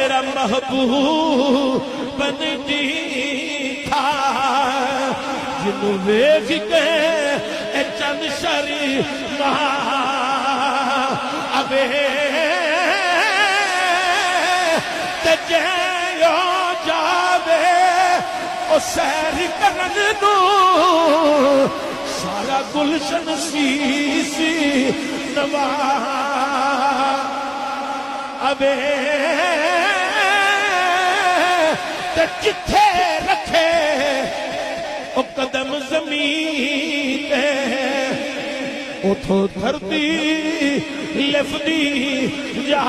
میرا محبوب بن جی تھا جنوں ویکھ کے اے چند شری ابے تے جیو جاوے او سیر کرن نو سارا گلشن سی نوا ابے تے جتھے رکھے او قدم زمین تے اتھو دھرتی لفدی جا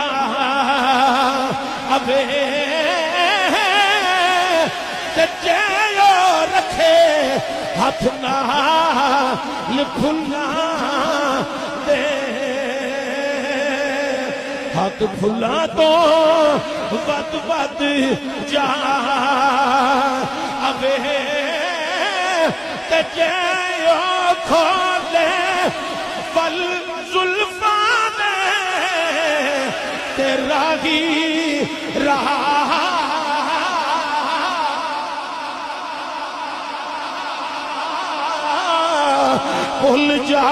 ابے تے جیو رکھے ہاتھ نال کھلا دے ہاتھ کھلا تو ود ود جا ابے تے جیو کھولے پل زلفان تے راہی راہ بھول جا